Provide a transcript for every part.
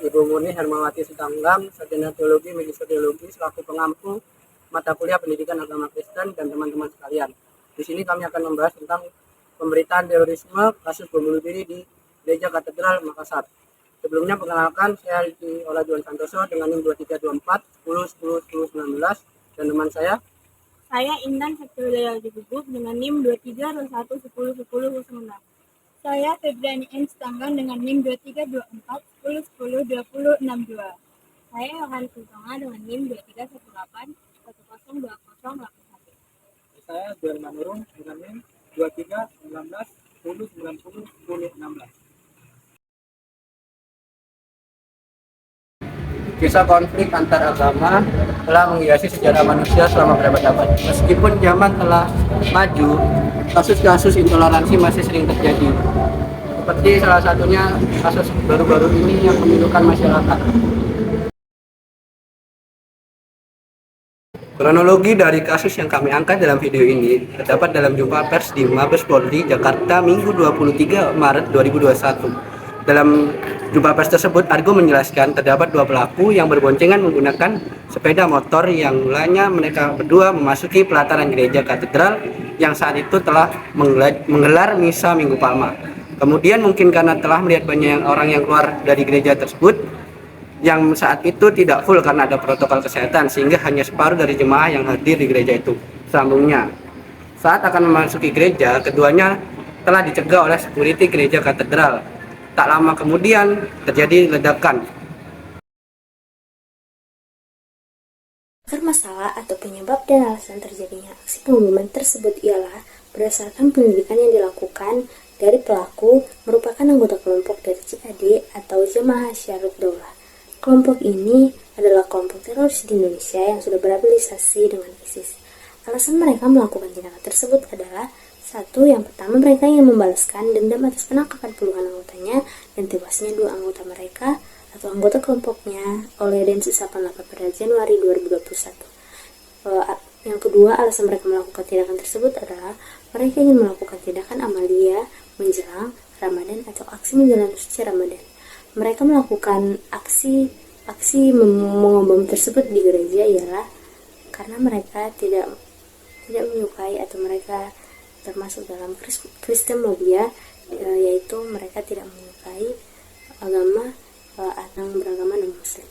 Ibu Murni Hermawati Sitanggang, Sarjana Teologi Medisodiologi selaku pengampu mata kuliah Pendidikan Agama Kristen dan teman-teman sekalian. Di sini kami akan membahas tentang pemberitaan terorisme kasus bom bunuh diri di Gereja Katedral Makassar. Sebelumnya perkenalkan, saya Riki Olajuan Santoso dengan NIM 2324 10 10 10 19 dan teman saya Intan Septiudaya Gugup dengan NIM 2321 10 10 09. Saya Febriani N. Stanggang dengan NIM 2324 10 10 20 62. Saya Yohan Kusonga dengan NIM 2318 10 20 81. Saya Jerman Nurung dengan NIM 2319 10 90 10 16. Kisah konflik antar agama telah menghiasi sejarah manusia selama berabad-abad. Meskipun zaman telah maju, kasus-kasus intoleransi masih sering terjadi. Seperti salah satunya kasus baru-baru ini yang memilukan masyarakat. Kronologi dari kasus yang kami angkat dalam video ini terdapat dalam jumpa pers di Mabes Polri, Jakarta, Minggu 23 Maret 2021. Dalam jumpa pers tersebut, Argo menjelaskan terdapat dua pelaku yang berboncengan menggunakan sepeda motor yang mulanya mereka berdua memasuki pelataran gereja katedral yang saat itu telah menggelar misa Minggu Palma. Kemudian mungkin karena telah melihat banyak orang yang keluar dari gereja tersebut yang saat itu tidak full karena ada protokol kesehatan, sehingga hanya separuh dari jemaah yang hadir di gereja itu. Sambungnya, saat akan memasuki gereja, keduanya telah dicegah oleh security gereja katedral. Tak lama kemudian terjadi ledakan. Akar masalah atau penyebab dan alasan terjadinya aksi pemboman tersebut ialah berdasarkan penyelidikan yang dilakukan dari pelaku merupakan anggota kelompok dari JAD atau Jemaah Ansharud Daulah. Kelompok ini adalah kelompok teroris di Indonesia yang sudah berafiliasi dengan ISIS. Alasan mereka melakukan tindakan tersebut adalah satu, yang pertama mereka ingin membalaskan dendam atas penangkapan puluhan anggotanya dan tewasnya dua anggota mereka atau anggota kelompoknya oleh Densus 88 pada Januari 2021. Yang kedua, alasan mereka melakukan tindakan tersebut adalah mereka ingin melakukan tindakan amalia menjelang Ramadan atau aksi menjelang suci Ramadan. Mereka melakukan aksi membom tersebut di gereja ialah karena mereka tidak menyukai atau mereka termasuk dalam Kristenovia, yaitu mereka tidak menyukai agama yang beragama non-Muslim.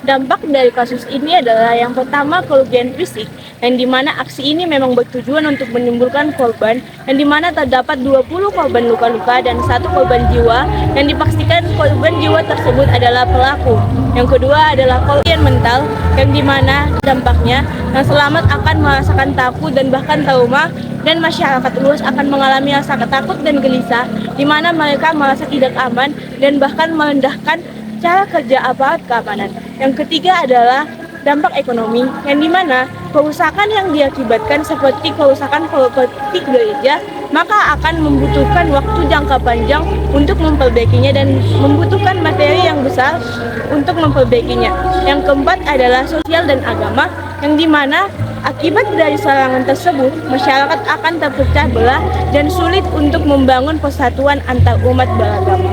Dampak dari kasus ini adalah yang pertama kerugian fisik, yang dimana aksi ini memang bertujuan untuk menimbulkan korban, yang dimana terdapat 20 korban luka-luka dan 1 korban jiwa, yang dipastikan korban jiwa tersebut adalah pelaku. Yang kedua adalah kerugian mental, yang dimana dampaknya yang selamat akan merasakan takut dan bahkan trauma, dan masyarakat luas akan mengalami rasa takut dan gelisah, di mana mereka merasa tidak aman dan bahkan merendahkan cara kerja aparat keamanan. Yang ketiga adalah dampak ekonomi, yang dimana kerusakan yang diakibatkan seperti kerusakan properti gereja, maka akan membutuhkan waktu jangka panjang untuk memperbaikinya dan membutuhkan materi yang besar untuk memperbaikinya. Yang keempat adalah sosial dan agama, yang dimana akibat dari serangan tersebut, masyarakat akan terpecah belah dan sulit untuk membangun persatuan antar umat beragama.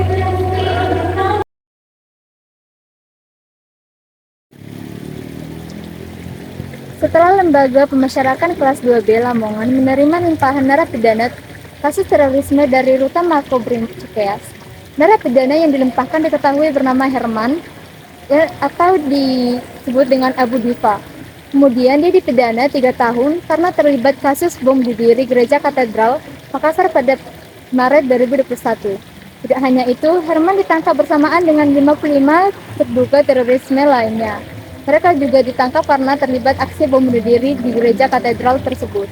Setelah Lembaga Pemasyarakatan Kelas 2B Lamongan menerima limpahan narapidana kasus terorisme dari Rutan Makobrimob Cikeas, narapidana yang dilimpahkan diketahui bernama Herman atau disebut dengan Abu Diva. Kemudian dia dipidana 3 tahun karena terlibat kasus bom bunuh diri Gereja Katedral Makassar pada Maret 2021. Tidak hanya itu, Herman ditangkap bersamaan dengan 55 terduga terorisme lainnya. Mereka juga ditangkap karena terlibat aksi bom bunuh diri di gereja katedral tersebut.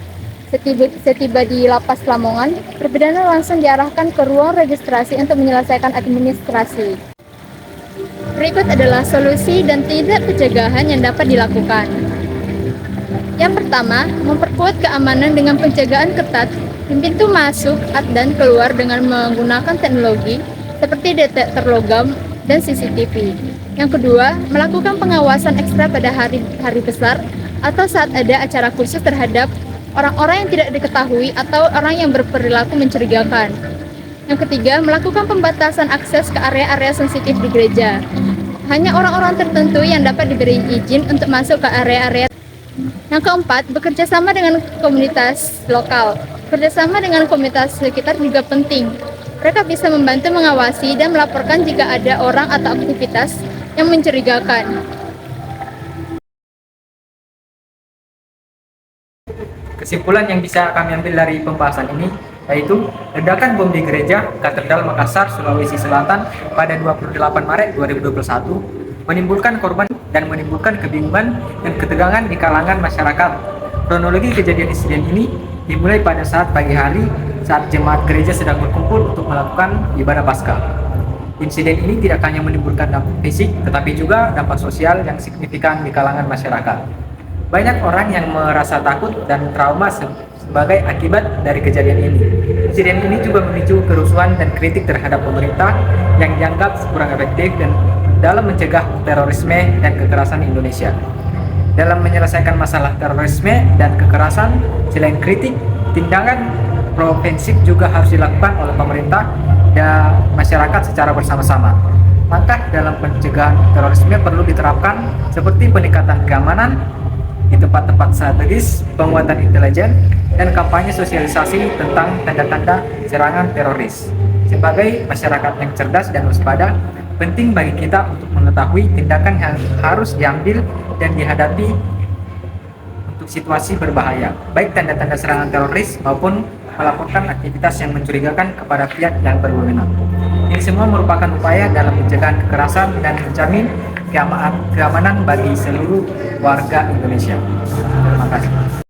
Setiba di Lapas Lamongan, terpidana langsung diarahkan ke ruang registrasi untuk menyelesaikan administrasi. Berikut adalah solusi dan tindak pencegahan yang dapat dilakukan. Yang pertama, memperkuat keamanan dengan penjagaan ketat di pintu masuk dan keluar dengan menggunakan teknologi seperti detektor logam dan CCTV. Yang kedua, melakukan pengawasan ekstra pada hari besar atau saat ada acara khusus terhadap orang-orang yang tidak diketahui atau orang yang berperilaku mencurigakan. Yang ketiga, melakukan pembatasan akses ke area-area sensitif di gereja. Hanya orang-orang tertentu yang dapat diberi izin untuk masuk ke area-area. Yang keempat, bekerja sama dengan komunitas lokal. Kerjasama dengan komunitas sekitar juga penting. Mereka bisa membantu mengawasi dan melaporkan jika ada orang atau aktivitas yang mencurigakan. Kesimpulan yang bisa kami ambil dari pembahasan ini yaitu ledakan bom di gereja Katedral Makassar, Sulawesi Selatan pada 28 Maret 2021 menimbulkan korban dan menimbulkan kebingungan dan ketegangan di kalangan masyarakat. Kronologi kejadian insiden ini dimulai pada saat pagi hari saat jemaat gereja sedang berkumpul untuk melakukan ibadah Paskah. Insiden ini tidak hanya menimbulkan dampak fisik tetapi juga dampak sosial yang signifikan di kalangan masyarakat. Banyak orang yang merasa takut dan trauma sebagai akibat dari kejadian ini. Insiden ini juga memicu kerusuhan dan kritik terhadap pemerintah yang dianggap kurang efektif dan dalam mencegah terorisme dan kekerasan di Indonesia. Dalam menyelesaikan masalah terorisme dan kekerasan, selain kritik, tindakan preventif juga harus dilakukan oleh pemerintah dan masyarakat secara bersama-sama. Langkah dalam pencegahan terorisme perlu diterapkan seperti peningkatan keamanan di tempat-tempat strategis, penguatan intelijen, dan kampanye sosialisasi tentang tanda-tanda serangan teroris. Sebagai masyarakat yang cerdas dan waspada, penting bagi kita untuk mengetahui tindakan yang harus diambil dan dihadapi untuk situasi berbahaya, baik tanda-tanda serangan teroris maupun melaporkan aktivitas yang mencurigakan kepada pihak yang berwenang. Ini semua merupakan upaya dalam pencegahan kekerasan dan menjamin keamanan bagi seluruh warga Indonesia. Terima kasih.